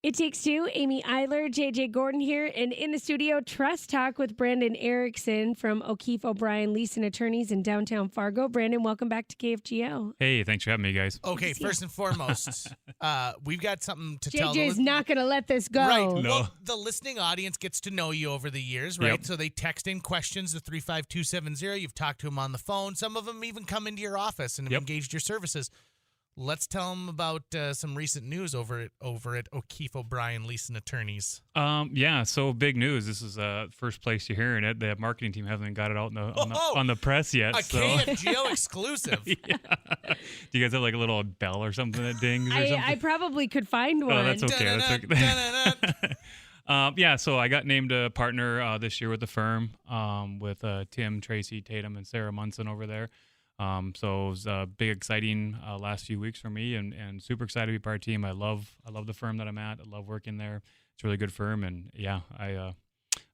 It Takes Two, Amy Eiler, JJ Gordon here, and in the studio, Trust Talk with Brandon Erickson from O'Keefe O'Brien Leasing Attorneys in downtown Fargo. Brandon, welcome back to KFGO. Hey, thanks for having me, guys. Okay, first and foremost, we've got something to tell. JJ's not going to let this go. Right. No. Well, the listening audience gets to know you over the years, right? Yep. So they text in questions to 35270. You've talked to them on the phone. Some of them even come into your office and have engaged your services. Let's tell them about some recent news over at O'Keefe O'Brien Leasing Attorneys. So big news. This is first place you're hearing it. The marketing team hasn't got it out on the press yet. KFGO exclusive. Yeah. Do you guys have like a little bell or something that dings or something? I probably could find one. Oh, that's okay. That's okay. So I got named a partner this year with the firm with Tim, Tracy, Tatum, and Sarah Munson over there. So it was a big, exciting last few weeks for me, and super excited to be part of the team. I love the firm that I'm at. I love working there. It's a really good firm, and I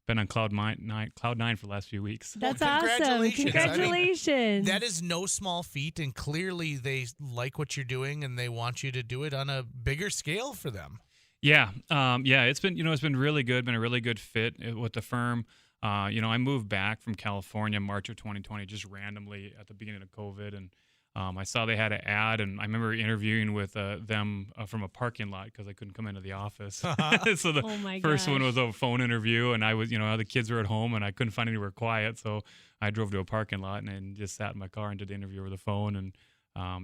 been on cloud nine for the last few weeks. That's well, awesome. Congratulations. That is no small feat, and clearly they like what you're doing, and they want you to do it on a bigger scale for them. Yeah. It's been really good. Been a really good fit with the firm. I moved back from California March of 2020 just randomly at the beginning of COVID, and I saw they had an ad, and I remember interviewing with them from a parking lot because I couldn't come into the office. So the first one was a phone interview, and I was, the kids were at home, and I couldn't find anywhere quiet, so I drove to a parking lot and just sat in my car and did the interview over the phone, and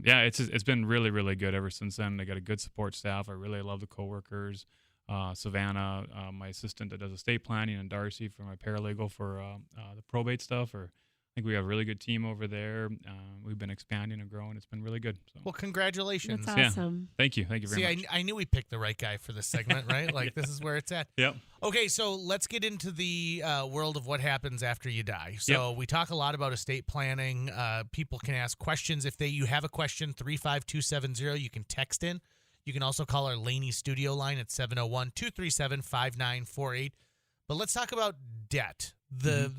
it's been really, really good ever since then. I got a good support staff. I really love the coworkers. Savannah, my assistant that does estate planning, and Darcy for my paralegal for the probate stuff. I think we have a really good team over there. We've been expanding and growing. It's been really good. So. Well, congratulations. That's awesome. Yeah. Thank you very much. I knew we picked the right guy for this segment, right? Like this is where it's at. Yep. Okay, so let's get into the world of what happens after you die. So we talk a lot about estate planning. People can ask questions. If you have a question, 35270, you can text in. You can also call our Laney studio line at 701-237-5948. But let's talk about debt. The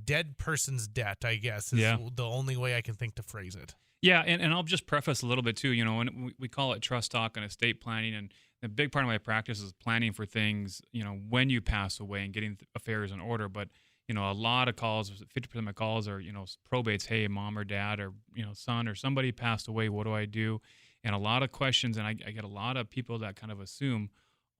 dead person's debt, I guess, is the only way I can think to phrase it. Yeah, and I'll just preface a little bit too. When we call it trust talk and estate planning, and a big part of my practice is planning for things, when you pass away and getting affairs in order. But a lot of calls, 50% of my calls are, probates. Hey, mom or dad or son or somebody passed away. What do I do? And a lot of questions, and I get a lot of people that kind of assume,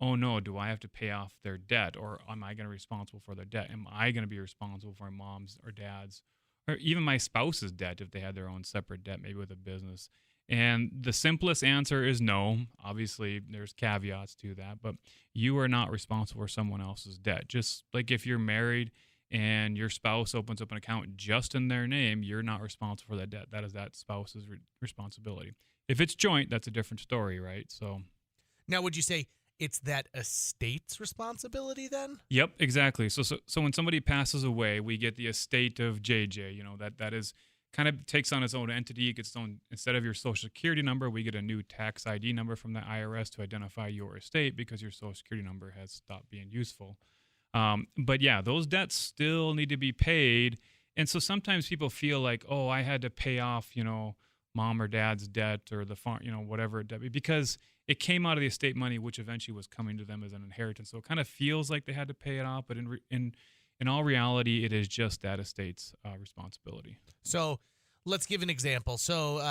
oh no, do I have to pay off their debt, or am I going to be responsible for their debt? Am I going to be responsible for my mom's or dad's, or even my spouse's debt if they had their own separate debt, maybe with a business? And the simplest answer is no. Obviously, there's caveats to that, but you are not responsible for someone else's debt. Just like if you're married and your spouse opens up an account just in their name, you're not responsible for that debt. That is that spouse's responsibility. If it's joint, that's a different story, right? So, now, would you say it's that estate's responsibility then? Yep, exactly. So when somebody passes away, we get the estate of JJ. That is kind of takes on its own entity. It gets its own, instead of your Social Security number, we get a new tax ID number from the IRS to identify your estate because your Social Security number has stopped being useful. But yeah, those debts still need to be paid, and so sometimes people feel like, oh, I had to pay off, mom or dad's debt or the farm, whatever debt, because it came out of the estate money, which eventually was coming to them as an inheritance. So it kind of feels like they had to pay it off, but in all reality, it is just that estate's responsibility. So let's give an example. So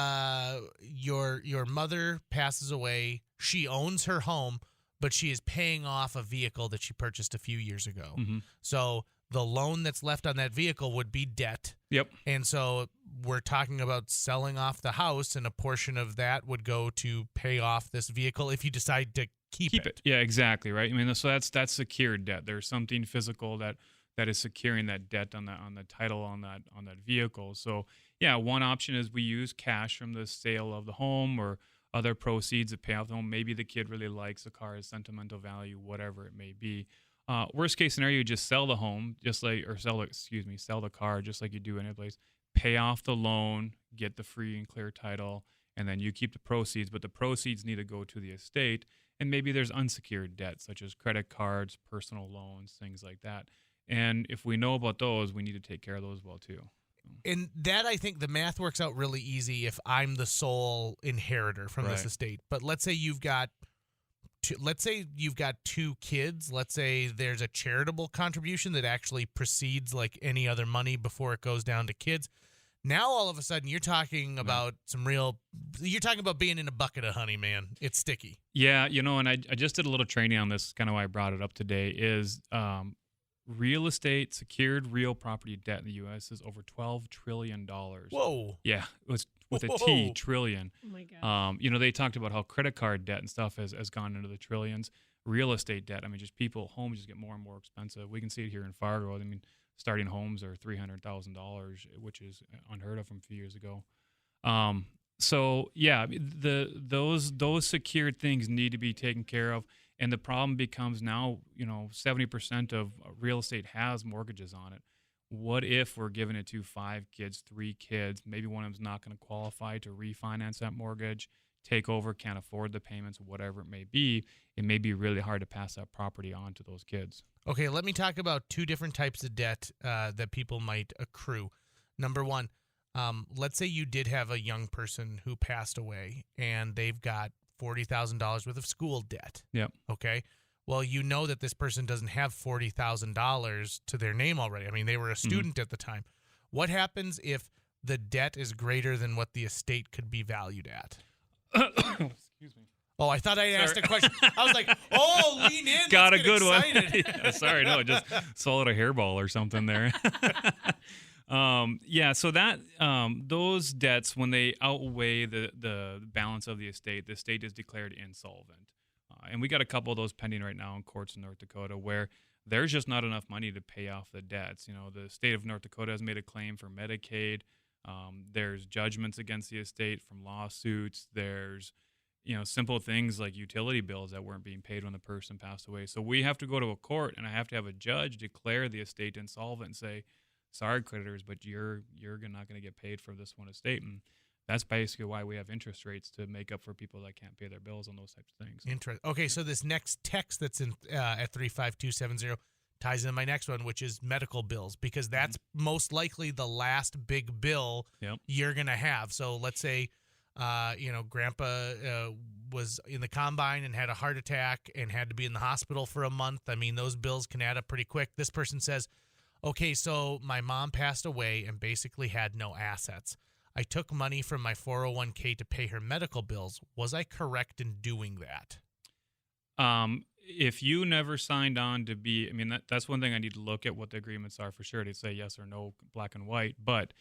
your mother passes away. She owns her home, but she is paying off a vehicle that she purchased a few years ago. Mm-hmm. So the loan that's left on that vehicle would be debt. Yep. And so we're talking about selling off the house, and a portion of that would go to pay off this vehicle if you decide to keep it. Yeah, exactly, right? I mean, so that's secured debt. There's something physical that is securing that debt on the title on that vehicle. So yeah, one option is we use cash from the sale of the home or other proceeds to pay off the home. Maybe the kid really likes the car, has sentimental value, whatever it may be. Worst case scenario, you just sell the home, sell the car, just like you do in any place. Pay off the loan, get the free and clear title, and then you keep the proceeds. But the proceeds need to go to the estate, and maybe there's unsecured debt such as credit cards, personal loans, things like that. And if we know about those, we need to take care of those well too. And that, I think the math works out really easy if I'm the sole inheritor from this estate. But let's say you've got let's say you've got 2 kids. Let's say there's a charitable contribution that actually precedes like any other money before it goes down to kids. Now, all of a sudden, you're talking about you're talking about being in a bucket of honey, man. It's sticky. Yeah, and I just did a little training on this, kind of why I brought it up today, is real estate, secured real property debt in the U.S. is over $12 trillion. Whoa. Yeah, it was with a T, trillion. Oh, my God. They talked about how credit card debt and stuff has gone into the trillions. Real estate debt, I mean, just homes just get more and more expensive. We can see it here in Fargo. I mean, starting homes are $300,000, which is unheard of from a few years ago. So yeah, those secured things need to be taken care of, and the problem becomes now, 70% of real estate has mortgages on it. What if we're giving it to 5 kids, 3 kids? Maybe one of them's not going to qualify to refinance that mortgage, take over, can't afford the payments, whatever it may be. It may be really hard to pass that property on to those kids. Okay, let me talk about 2 different types of debt that people might accrue. Number 1, let's say you did have a young person who passed away and they've got $40,000 worth of school debt. Yep. Okay. Well, you know that this person doesn't have $40,000 to their name already. I mean, they were a student at the time. What happens if the debt is greater than what the estate could be valued at? Excuse me. Oh, I thought I asked a question. I was like, lean in. Got Let's a good get one. excited. Yeah, sorry, no, just swallowed a hairball or something there. So that those debts, when they outweigh the balance of the estate is declared insolvent. And we got a couple of those pending right now in courts in North Dakota where there's just not enough money to pay off the debts. The state of North Dakota has made a claim for Medicaid. There's judgments against the estate from lawsuits. There's simple things like utility bills that weren't being paid when the person passed away. So we have to go to a court, and I have to have a judge declare the estate insolvent and say, sorry, creditors, but you're not going to get paid for this one estate. And that's basically why we have interest rates, to make up for people that can't pay their bills on those types of things. Okay, so this next text that's in at 35270 ties into my next one, which is medical bills, because that's most likely the last big bill you're going to have. So let's say, Grandpa was in the combine and had a heart attack and had to be in the hospital for a month. I mean, those bills can add up pretty quick. This person says, okay, so my mom passed away and basically had no assets. I took money from my 401k to pay her medical bills. Was I correct in doing that? If you never signed on to be, that's one thing I need to look at what the agreements are for sure to say yes or no, black and white. But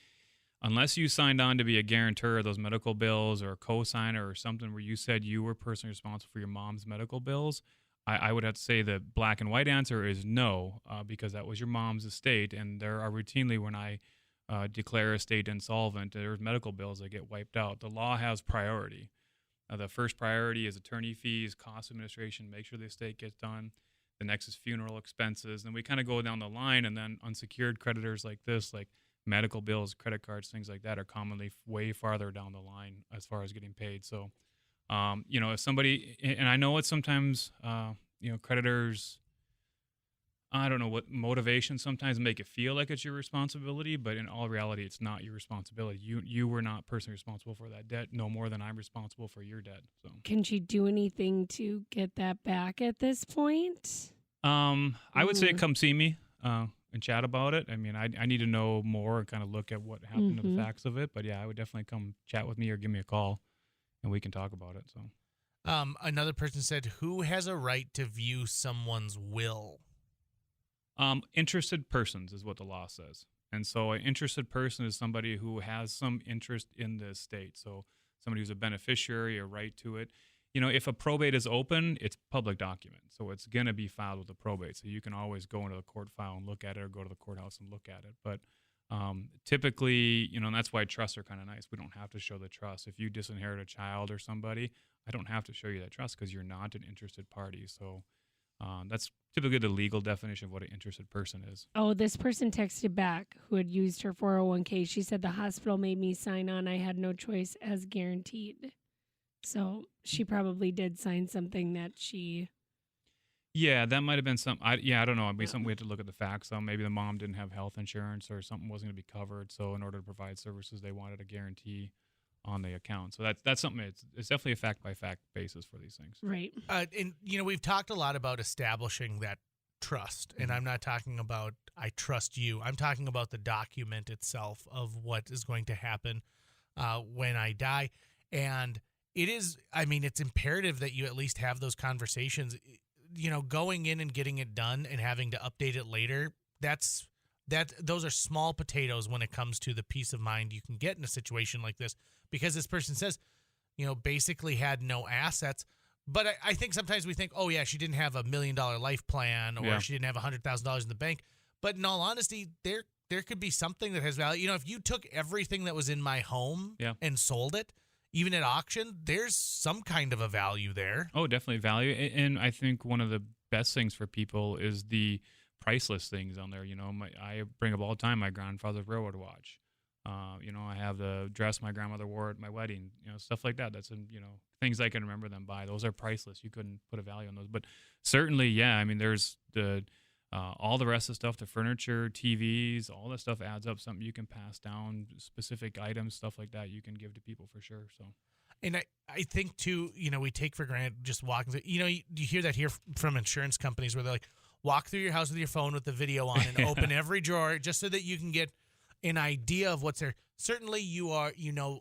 unless you signed on to be a guarantor of those medical bills or a co-signer or something where you said you were personally responsible for your mom's medical bills, I would have to say the black and white answer is no, because that was your mom's estate. And there are routinely, when I declare a estate insolvent, there's medical bills that get wiped out. The law has priority. The first priority is attorney fees, cost of administration, make sure the estate gets done. The next is funeral expenses. Then we kind of go down the line, and then unsecured creditors like this, like medical bills, credit cards, things like that, are commonly way farther down the line as far as getting paid. So, if somebody, and I know it's sometimes, creditors, I don't know what motivation sometimes make it feel like it's your responsibility, but in all reality, it's not your responsibility. You were not personally responsible for that debt, no more than I'm responsible for your debt. So, can she do anything to get that back at this point? I would say come see me and chat about it. I mean, I need to know more and kind of look at what happened to the facts of it. But yeah, I would definitely come chat with me or give me a call, and we can talk about it. So, another person said, "Who has a right to view someone's will?" Interested persons is what the law says. And so an interested person is somebody who has some interest in the estate. So somebody who's a beneficiary, a right to it. If a probate is open, it's public document. So it's going to be filed with the probate. So you can always go into the court file and look at it, or go to the courthouse and look at it. But typically, and that's why trusts are kind of nice. We don't have to show the trust. If you disinherit a child or somebody, I don't have to show you that trust because you're not an interested party. So that's typically the legal definition of what an interested person is. Oh, this person texted back who had used her 401k. She said, the hospital made me sign on. I had no choice, as guaranteed. So she probably did sign something that she... Yeah, that might have been something. I don't know. It'd be something we had to look at the facts on. Maybe the mom didn't have health insurance or something wasn't going to be covered. So in order to provide services, they wanted a guarantee. on the account. So that's something. It's definitely a fact by fact basis for these things. Right. And we've talked a lot about establishing that trust, and I'm not talking about I trust you. I'm talking about the document itself of what is going to happen when I die, and it is. I mean, it's imperative that you at least have those conversations. Going in and getting it done and having to update it later. Those are small potatoes when it comes to the peace of mind you can get in a situation like this, because this person says, basically had no assets. But I think sometimes we think, oh yeah, she didn't have $1 million life plan, or she didn't have $100,000 in the bank. But in all honesty, there could be something that has value. If you took everything that was in my home and sold it, even at auction, there's some kind of a value there. Oh, definitely value. And I think one of the best things for people is the priceless things on there. I bring up all the time my grandfather's railroad watch. I have the dress my grandmother wore at my wedding. Stuff like that. That's things I can remember them by. Those are priceless. You couldn't put a value on those. But certainly, yeah. I mean, there's the all the rest of the stuff, the furniture, TVs, all that stuff adds up. Something you can pass down, specific items, stuff like that. You can give to people for sure. So. And I think too, we take for granted just walking through. You hear that here from insurance companies where they're like, walk through your house with your phone with the video on and open every drawer just so that you can get an idea of what's there. Certainly you are,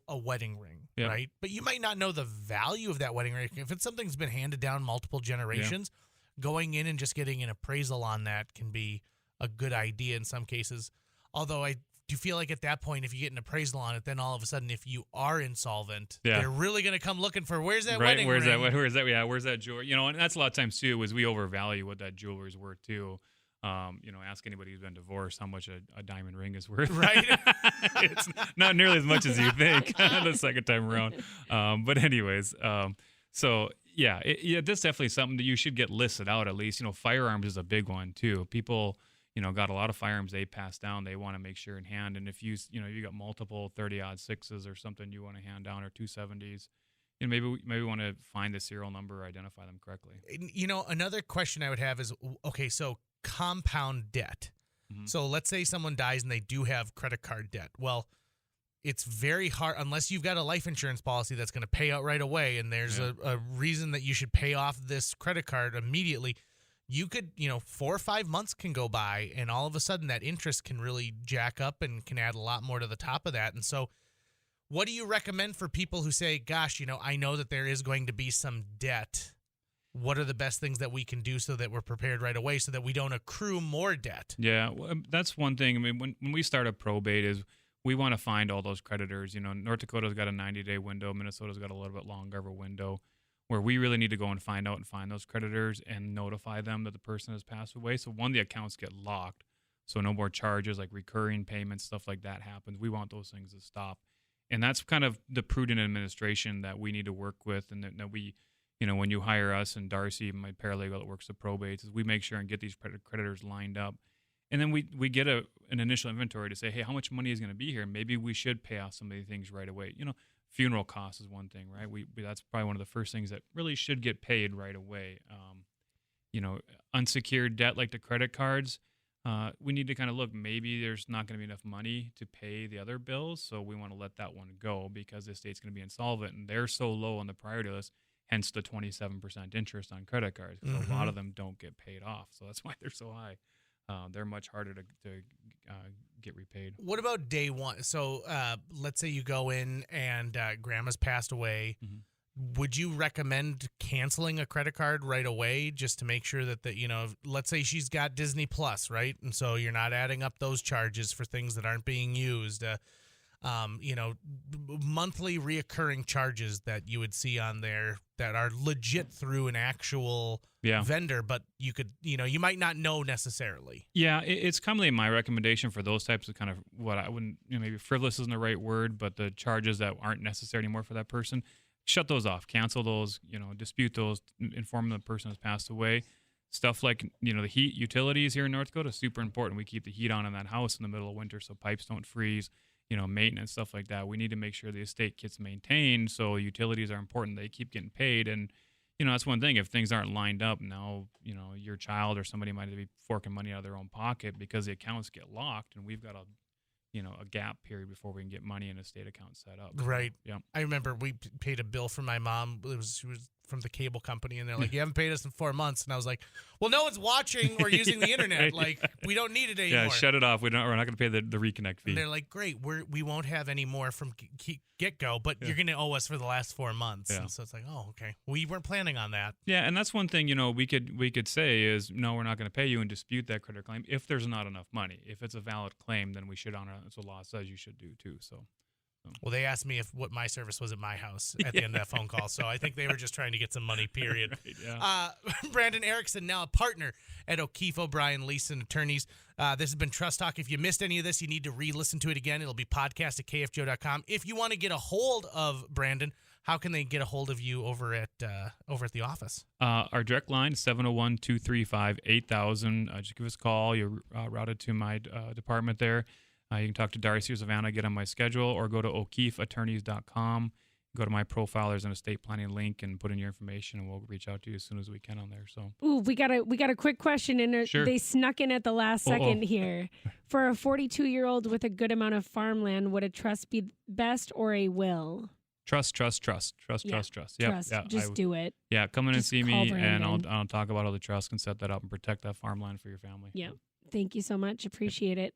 a wedding ring, right? But you might not know the value of that wedding ring. If it's something that's been handed down multiple generations, going in and just getting an appraisal on that can be a good idea in some cases. Although I do feel like at that point, if you get an appraisal on it, then all of a sudden, if you are insolvent, they're really going to come looking for, where's that wedding ring? Where's that jewelry? And that's a lot of times too, is we overvalue what that jewelry is worth too. Ask anybody who's been divorced how much a diamond ring is worth. Right. It's not nearly as much as you think the second time around. But anyways, so yeah, that's definitely something that you should get listed out at least. Firearms is a big one too. People, got a lot of firearms they pass down. They want to make sure in hand. And if you got multiple 30-06s or something you want to hand down, or 270s, maybe we want to find the serial number, identify them correctly. Another question I would have is, okay, so compound debt. Mm-hmm. So let's say someone dies and they do have credit card debt. Well, it's very hard unless you've got a life insurance policy that's going to pay out right away, and there's a reason that you should pay off this credit card immediately. You could, 4 or 5 months can go by, and all of a sudden that interest can really jack up and can add a lot more to the top of that. And so what do you recommend for people who say, gosh, I know that there is going to be some debt. What are the best things that we can do so that we're prepared right away so that we don't accrue more debt? Yeah, well, that's one thing. I mean, when we start a probate is we want to find all those creditors. North Dakota's got a 90-day window. Minnesota's got a little bit longer of a window where we really need to go and find those creditors and notify them that the person has passed away. So the accounts get locked. So no more charges like recurring payments, stuff like that happens. We want those things to stop. And that's kind of the prudent administration that we need to work with, and that we, when you hire us and Darcy, my paralegal that works the probates, is we make sure and get these creditors lined up. And then we get an initial inventory to say, hey, how much money is going to be here? Maybe we should pay off some of these things right away. Funeral costs is one thing, right? That's probably one of the first things that really should get paid right away. Unsecured debt like the credit cards, we need to kind of look, maybe there's not going to be enough money to pay the other bills, so we want to let that one go because the state's going to be insolvent, and they're so low on the priority list, hence the 27% interest on credit cards. Mm-hmm. A lot of them don't get paid off, so that's why they're so high. They're much harder to get repaid. What about day one? So let's say you go in and grandma's passed away. Mm-hmm. Would you recommend canceling a credit card right away just to make sure that let's say she's got Disney Plus, right? And so you're not adding up those charges for things that aren't being used. Monthly reoccurring charges that you would see on there that are legit through an actual vendor, but you could, you might not know necessarily. Yeah, it's commonly my recommendation for those types of kind of what I wouldn't, maybe frivolous isn't the right word, but the charges that aren't necessary anymore for that person, shut those off, cancel those, dispute those, inform the person has passed away. Stuff like, the heat, utilities here in North Dakota is super important. We keep the heat on in that house in the middle of winter so pipes don't freeze. Maintenance, stuff like that. We need to make sure the estate gets maintained, so utilities are important. They keep getting paid, and, that's one thing. If things aren't lined up, now, your child or somebody might be forking money out of their own pocket because the accounts get locked, and we've got to, a gap period before we can get money in a estate account set up. Right. Yeah. I remember we paid a bill for my mom. She was from the cable company, and they're like, "You haven't paid us in 4 months." And I was like, "Well, no one's watching or using the internet. Like, we don't need it anymore." Yeah, shut it off. We're not going to pay the reconnect fee. And they're like, "Great, we won't have any more from get-go, but you're going to owe us for the last 4 months." Yeah. And so it's like, "Oh, okay. We weren't planning on that." Yeah, and that's one thing, we could say is, no, we're not going to pay you and dispute that creditor claim if there's not enough money. If it's a valid claim, then we should honor it. That's what law says you should do too. So. Well, they asked me what my service was at my house at the end of that phone call, so I think they were just trying to get some money, period. Right, yeah. Brandon Erickson, now a partner at O'Keefe O'Brien Leeson Attorneys. This has been Trust Talk. If you missed any of this, you need to re-listen to it again. It'll be podcast at kfjo.com. If you want to get a hold of Brandon, how can they get a hold of you over at the office? Our direct line is 701-235-8000. Just give us a call. You're routed to my department there. You can talk to Darcy or Savannah, get on my schedule, or go to o'keefeattorneys.com. Go to my profile. There's an estate planning link, and put in your information, and we'll reach out to you as soon as we can on there. So, Ooh, we got a quick question, and Sure. they snuck in at the last second here. For a 42-year-old with a good amount of farmland, would a trust be best or a will? Trust. Yep, Trust. yeah, Just do it. Yeah, come in and Just see call me, and Brandon. I'll talk about how the trust can set that up and protect that farmland for your family. Yeah. Thank you so much. Appreciate it.